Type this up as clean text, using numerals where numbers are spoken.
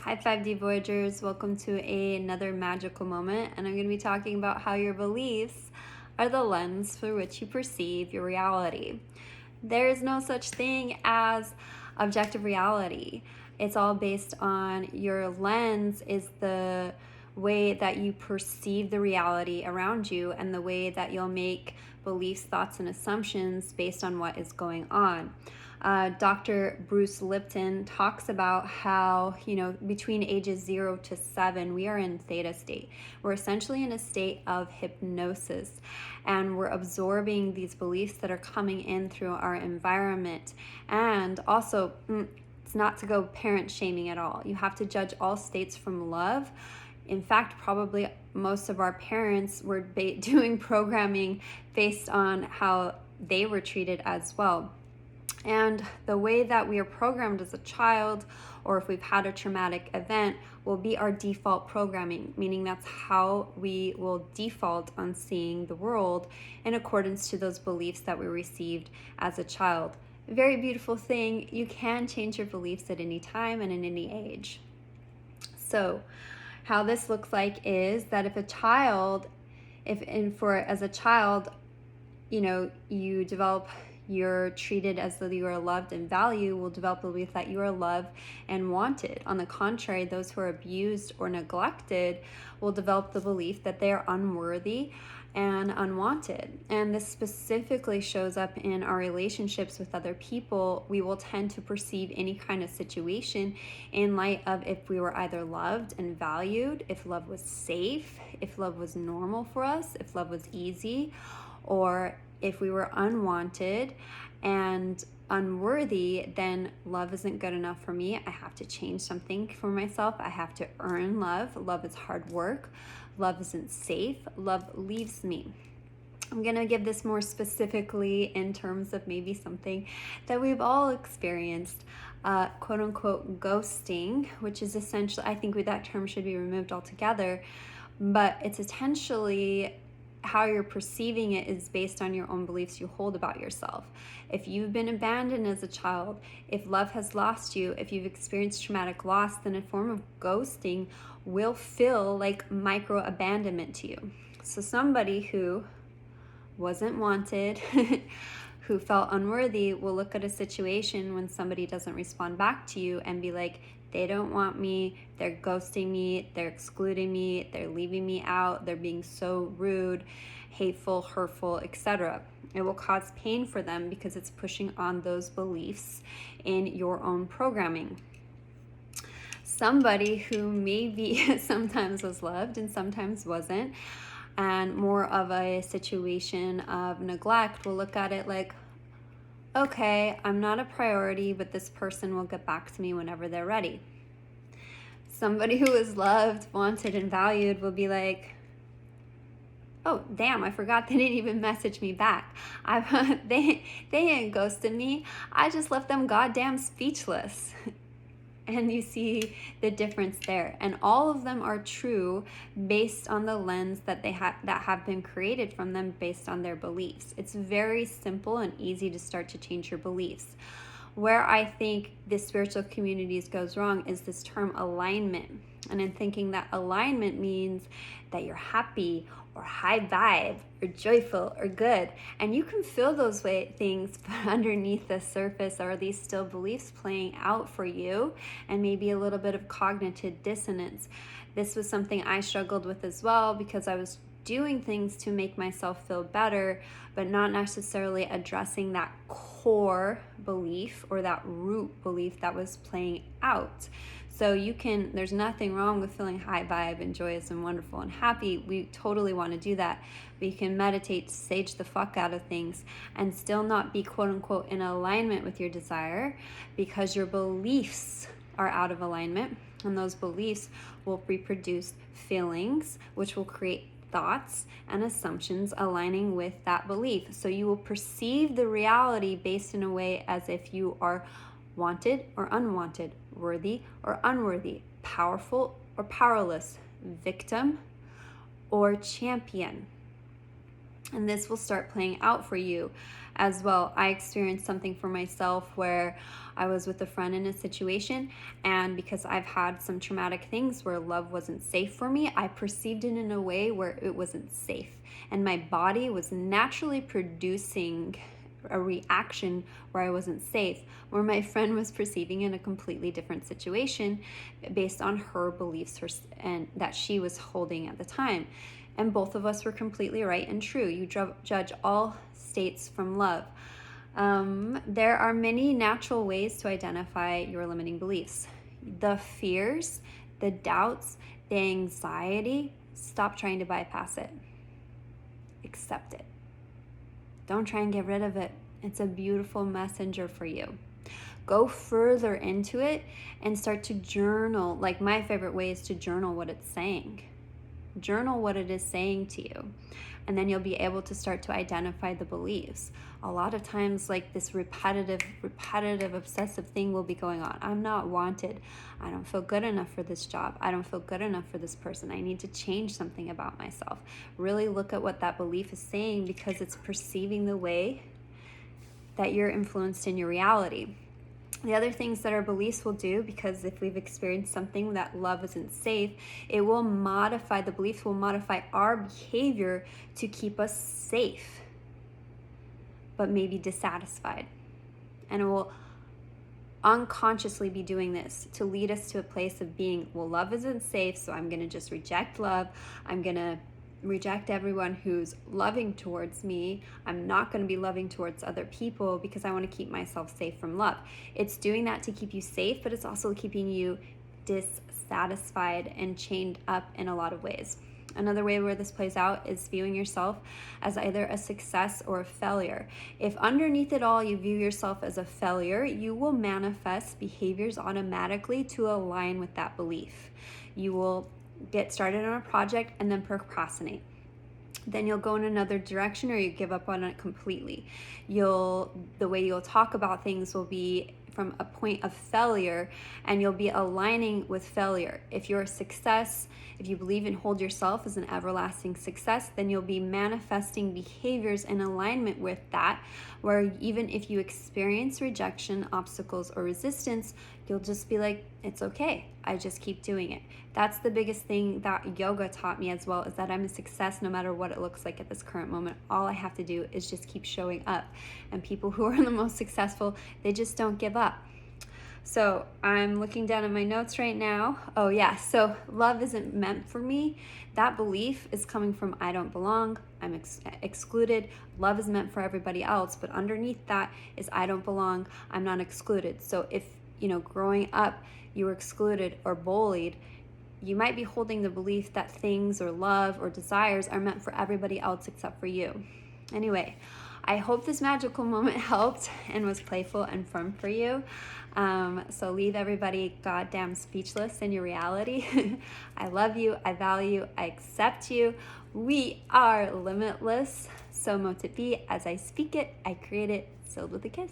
Hi 5D Voyagers, welcome to another magical moment, and I'm going to be talking about how your beliefs are the lens through which you perceive your reality. There is no such thing as objective reality. It's all based on your lens is the way that you perceive the reality around you and the way that you'll make beliefs, thoughts, and assumptions based on what is going on. Dr. Bruce Lipton talks about how, between ages 0 to 7, we are in theta state. We're essentially in a state of hypnosis, and we're absorbing these beliefs that are coming in through our environment. And also, it's not to go parent shaming at all. You have to judge all states from love. In fact, probably most of our parents were doing programming based on how they were treated as well. And the way that we are programmed as a child, or if we've had a traumatic event, will be our default programming, meaning that's how we will default on seeing the world in accordance to those beliefs that we received as a child. A very beautiful thing. You can change your beliefs at any time and in any age. So how this looks like is that as a child, you develop, you're treated as though you are loved and valued, will develop the belief that you are loved and wanted. On the contrary, those who are abused or neglected will develop the belief that they are unworthy and unwanted. And this specifically shows up in our relationships with other people. We will tend to perceive any kind of situation in light of if we were either loved and valued, if love was safe, if love was normal for us, if love was easy, or if we were unwanted and unworthy, then love isn't good enough for me. I have to change something for myself. I have to earn love. Love is hard work. Love isn't safe. Love leaves me. I'm going to give this more specifically in terms of maybe something that we've all experienced, quote unquote ghosting, which is essentially, I think that term should be removed altogether, but it's essentially how you're perceiving it is based on your own beliefs you hold about yourself. If you've been abandoned as a child, if love has lost you, if you've experienced traumatic loss, then a form of ghosting will feel like micro abandonment to you. So somebody who wasn't wanted, who felt unworthy, will look at a situation when somebody doesn't respond back to you and be like, they don't want me, they're ghosting me, they're excluding me, they're leaving me out, they're being so rude, hateful, hurtful, etc. It will cause pain for them because it's pushing on those beliefs in your own programming. Somebody who maybe sometimes was loved and sometimes wasn't, and more of a situation of neglect, will look at it like, okay, I'm not a priority, but this person will get back to me whenever they're ready. Somebody who is loved, wanted, and valued will be like, oh, damn, I forgot they didn't even message me back. They ain't ghosted me. I just left them goddamn speechless. And you see the difference there. And all of them are true based on the lens that have been created from them based on their beliefs. It's very simple and easy to start to change your beliefs. Where I think the spiritual communities goes wrong is this term alignment. And in thinking that alignment means that you're happy or high vibe or joyful or good. And you can feel those things, but underneath the surface are these still beliefs playing out for you, and maybe a little bit of cognitive dissonance. This was something I struggled with as well, because I was doing things to make myself feel better, but not necessarily addressing that core belief or that root belief that was playing out. So there's nothing wrong with feeling high vibe and joyous and wonderful and happy. We totally want to do that. But you can meditate, sage the fuck out of things, and still not be quote unquote in alignment with your desire, because your beliefs are out of alignment. And those beliefs will reproduce feelings, which will create thoughts and assumptions aligning with that belief. So you will perceive the reality based in a way as if you are wanted or unwanted, worthy or unworthy, powerful or powerless, victim or champion. And this will start playing out for you as well. I experienced something for myself where I was with a friend in a situation, and because I've had some traumatic things where love wasn't safe for me, I perceived it in a way where it wasn't safe. And my body was naturally producing a reaction where I wasn't safe, where my friend was perceiving in a completely different situation based on her beliefs and that she was holding at the time. And both of us were completely right and true. You judge all states from love. There are many natural ways to identify your limiting beliefs. The fears, the doubts, the anxiety, stop trying to bypass it. Accept it. Don't try and get rid of it. It's a beautiful messenger for you. Go further into it and start to journal. Like, my favorite way is to journal what it's saying. Journal what it is saying to you, and then you'll be able to start to identify the beliefs. A lot of times, like, this repetitive obsessive thing will be going on. I'm not wanted. I don't feel good enough for this job. I don't feel good enough for this person. I need to change something about myself. Really look at what that belief is saying, because it's perceiving the way that you're influenced in your reality. The other things that our beliefs will do, because if we've experienced something that love isn't safe, it will modify, the beliefs will modify our behavior to keep us safe, but maybe dissatisfied. And it will unconsciously be doing this to lead us to a place of being, well, love isn't safe, so I'm going to just reject love. I'm going to reject everyone who's loving towards me. I'm not going to be loving towards other people because I want to keep myself safe from love. It's doing that to keep you safe, but it's also keeping you dissatisfied and chained up in a lot of ways. Another way where this plays out is viewing yourself as either a success or a failure. If underneath it all you view yourself as a failure, you will manifest behaviors automatically to align with that belief. You will get started on a project and then procrastinate. Then you'll go in another direction, or you give up on it completely. The way you'll talk about things will be from a point of failure, and you'll be aligning with failure. If you're a success, if you believe and hold yourself as an everlasting success, then you'll be manifesting behaviors in alignment with that, where even if you experience rejection, obstacles, or resistance, you'll just be like, it's okay, I just keep doing it. That's the biggest thing that yoga taught me as well, is that I'm a success no matter what it looks like at this current moment. All I have to do is just keep showing up. And people who are the most successful, they just don't give up. So I'm looking down at my notes right now. Oh yeah, so love isn't meant for me. That belief is coming from I don't belong, I'm excluded. Love is meant for everybody else, but underneath that is I don't belong, I'm not excluded. So if, growing up you were excluded or bullied, you might be holding the belief that things or love or desires are meant for everybody else except for you. Anyway, I hope this magical moment helped and was playful and fun for you. So leave everybody goddamn speechless in your reality. I love you. I value you. I accept you. We are limitless. So mote it be. As I speak it, I create it. Sealed with a kiss.